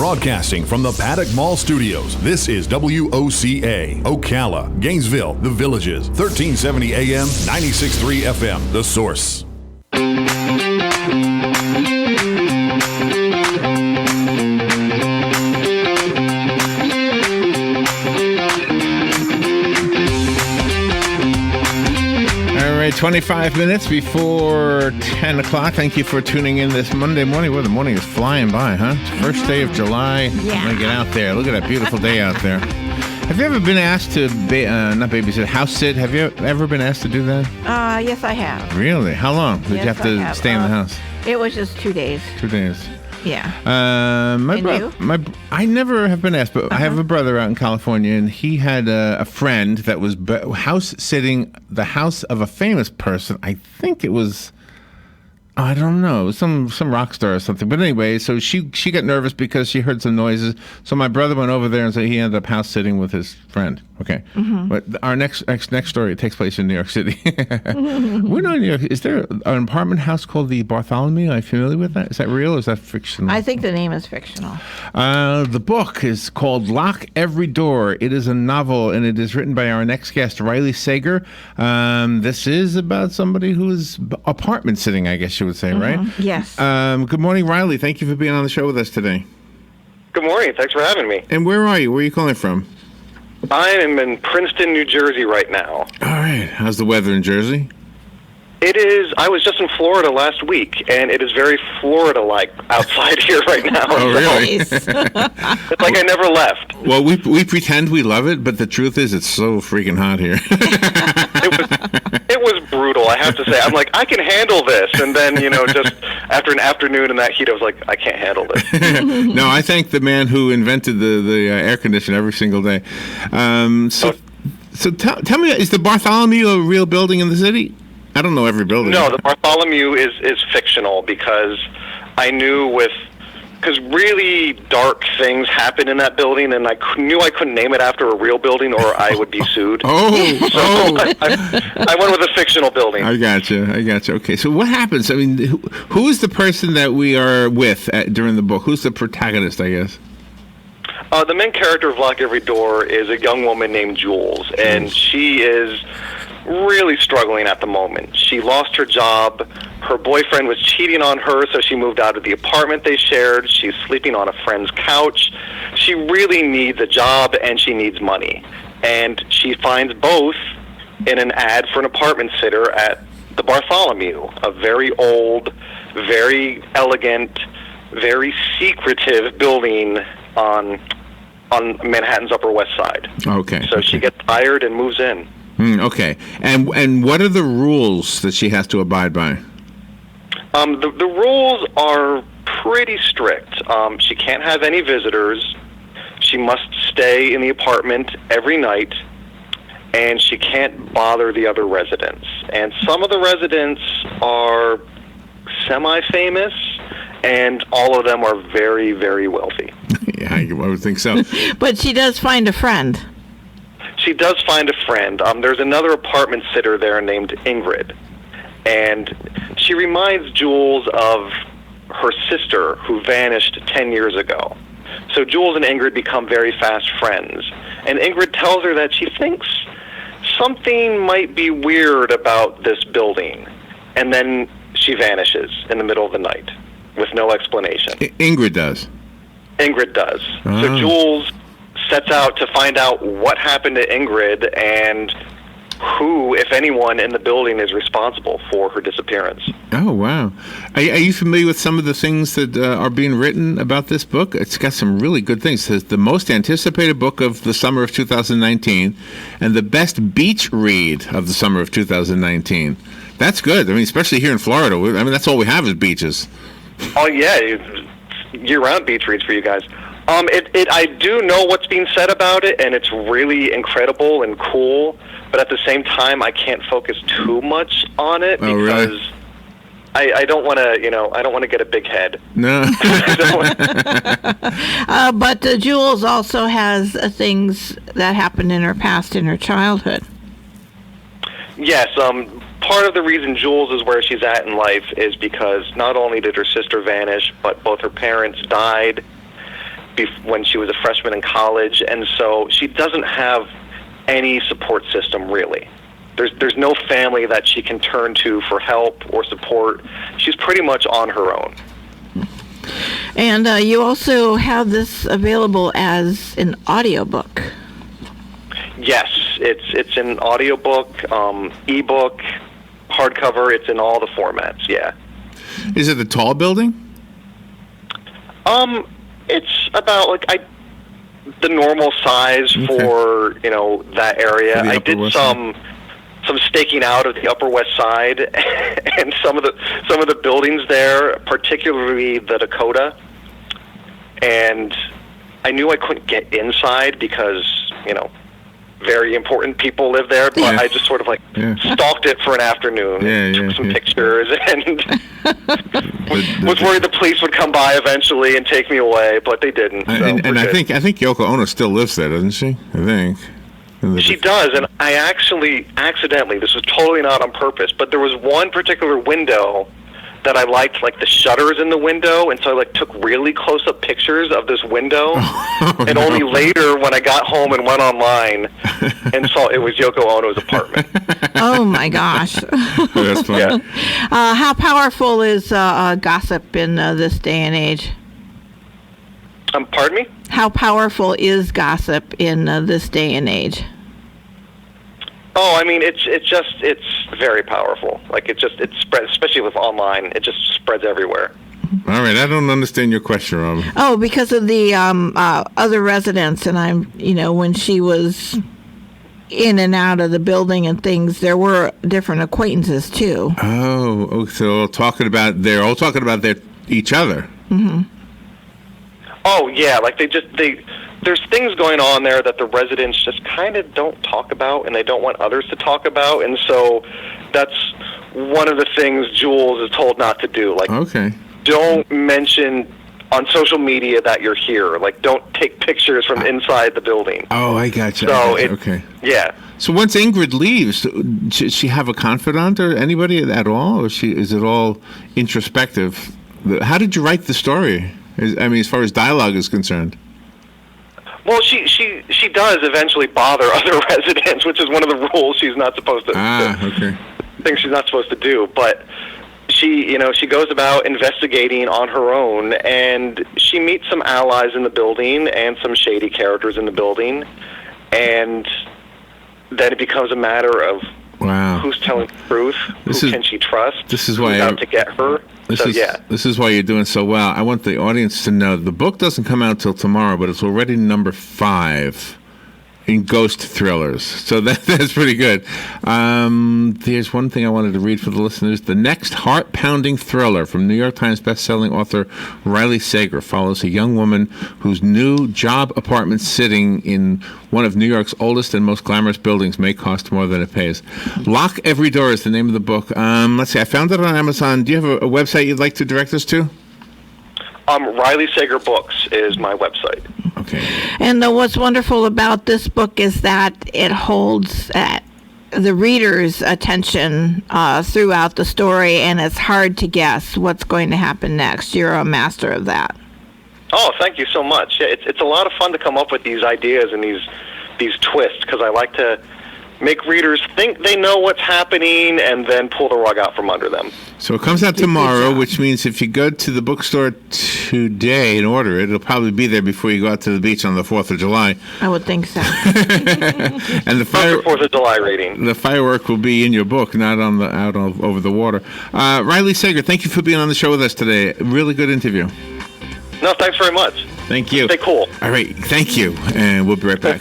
Broadcasting from the Paddock Mall Studios, this is WOCA, Ocala, Gainesville, The Villages, 1370 AM, 96.3 FM, The Source. All right, 25 minutes before 10 o'clock. Thank you for tuning in this Monday morning. Well, the morning is flying by, huh? It's the first day of July. Yeah. I'm going to get out there. Look at that beautiful day out there. Have you ever been asked to, not babysit, house sit? Have you ever been asked to do that? Yes, I have. Really? How long did you have to stay in the house? It was just 2 days. 2 days. Yeah. I never have been asked, but I have a brother out in California, and he had a friend that was house sitting the house of a famous person. I think it was, I don't know, some rock star or something. But anyway, so she got nervous because she heard some noises. So my brother went over there and said he ended up house sitting with his friend. Okay. Mm-hmm. But our next story takes place in New York City. We're not in New York. Is there an apartment house called the Bartholomew? Are you familiar with that? Is that real or is that fictional? I think the name is fictional. The book is called Lock Every Door. It is a novel, and it is written by our next guest, Riley Sager. This is about somebody who is apartment sitting, I guess you would say, right? Yes. Good morning, Riley. Thank you for being on the show with us today. Good morning. Thanks for having me. And where are you? Where are you calling from? I am in Princeton, New Jersey right now. All right. How's the weather in Jersey? It is. I was just in Florida last week, and it is very Florida-like outside here right now. Oh, really? It's like I never left. Well, we pretend we love it, but the truth is it's so freaking hot here. It was brutal, I have to say. I'm like, I can handle this. And then, just after an afternoon in that heat, I was like, I can't handle this. No, I thank the man who invented the air conditioner every single day. So tell me, is the Bartholomew a real building in the city? I don't know every building. No, the Bartholomew is fictional because I knew because really dark things happen in that building, and I knew I couldn't name it after a real building or I would be sued. I went with a fictional building. I gotcha. Okay, so what happens? I mean, who is the person that we are with during the book? Who's the protagonist, I guess? The main character of Lock Every Door is a young woman named Jules, and she is really struggling at the moment. She lost her job. Her boyfriend was cheating on her, so she moved out of the apartment they shared. She's sleeping on a friend's couch. She really needs a job, and she needs money. And she finds both in an ad for an apartment sitter at the Bartholomew, a very old, very elegant, very secretive building on Manhattan's Upper West Side. Okay. So she gets hired and moves in. Okay. And what are the rules that she has to abide by? The rules are pretty strict. She can't have any visitors. She must stay in the apartment every night. And she can't bother the other residents. And some of the residents are semi-famous, and all of them are very, very wealthy. Yeah, I would think so. But she does find a friend. She does find a friend. There's another apartment sitter there named Ingrid, and she reminds Jules of her sister who vanished 10 years ago. So Jules and Ingrid become very fast friends, and Ingrid tells her that she thinks something might be weird about this building, and then she vanishes in the middle of the night with no explanation. Ingrid does? Ingrid does. Oh. So Jules sets out to find out what happened to Ingrid and who, if anyone, in the building is responsible for her disappearance. Oh, wow. Are you familiar with some of the things that are being written about this book? It's got some really good things. It says the most anticipated book of the summer of 2019 and the best beach read of the summer of 2019. That's good. I mean, especially here in Florida. I mean, that's all we have is beaches. Oh, yeah. Year-round beach reads for you guys. I do know what's being said about it, and it's really incredible and cool. But at the same time, I can't focus too much on it because really? I don't want to, I don't want to get a big head. No. But Jules also has things that happened in her past, in her childhood. Yes. Part of the reason Jules is where she's at in life is because not only did her sister vanish, but both her parents died. when she was a freshman in college, and so she doesn't have any support system, really. There's no family that she can turn to for help or support. She's pretty much on her own. And you also have this available as an audiobook. Yes, it's an audiobook, ebook, hardcover. It's in all the formats. Yeah. Is it a tall building? It's about the normal size for that area. I did some staking out of the Upper West Side and some of the buildings there, particularly the Dakota. And I knew I couldn't get inside because very important people live there, but I just sort of stalked it for an afternoon, took some pictures, and was worried the police would come by eventually and take me away, but they didn't. And I think Yoko Ono still lives there, doesn't she? I think. She does, and I actually accidentally, this was totally not on purpose, but there was one particular window that I liked, the shutters in the window, and so I took really close-up pictures of this window, and only later when I got home and went online and saw it was Yoko Ono's apartment. Oh my gosh! That's funny. Yeah. How powerful is gossip in this day and age? Pardon me? How powerful is gossip in this day and age? Oh, I mean, it's very powerful. It spreads, especially with online. It just spreads everywhere. All right, I don't understand your question, Rob. Oh, because of the other residents, and when she was in and out of the building and things, there were different acquaintances too. Oh, so they're all talking about each other. Mm-hmm. Oh yeah, there's things going on there that the residents just kind of don't talk about, and they don't want others to talk about, and so that's one of the things Jules is told not to do. Okay. Don't mention on social media that you're here. Don't take pictures from inside the building. Oh, I got you. So okay. Yeah. So once Ingrid leaves, does she have a confidant or anybody at all, or is it all introspective? How did you write the story? As far as dialogue is concerned. Well, she does eventually bother other residents, which is one of the rules she's not supposed to. Okay. Things she's not supposed to do, but she goes about investigating on her own, and she meets some allies in the building and some shady characters in the building, and then it becomes a matter of who's telling the truth, who can she trust, who's out to get her. This is why you're doing so well. I want the audience to know the book doesn't come out till tomorrow, but it's already number 5 in ghost thrillers. So that's pretty good. There's one thing I wanted to read for the listeners. The next heart-pounding thriller from New York Times bestselling author Riley Sager follows a young woman whose new job apartment sitting in one of New York's oldest and most glamorous buildings may cost more than it pays. Lock Every Door is the name of the book. Let's see. I found it on Amazon. Do you have a website you'd like to direct us to? Riley Sager Books is my website. Okay. And what's wonderful about this book is that it holds the reader's attention throughout the story, and it's hard to guess what's going to happen next. You're a master of that. Oh, thank you so much. Yeah, it's a lot of fun to come up with these ideas and these twists, because I like to make readers think they know what's happening and then pull the rug out from under them. So it comes out tomorrow, which means if you go to the bookstore today and order it, it'll probably be there before you go out to the beach on the 4th of July. I would think so. And the 4th of July rating. The firework will be in your book, not out over the water. Riley Sager, thank you for being on the show with us today. Really good interview. No, thanks very much. Thank you. Stay cool. All right, thank you, and we'll be right back.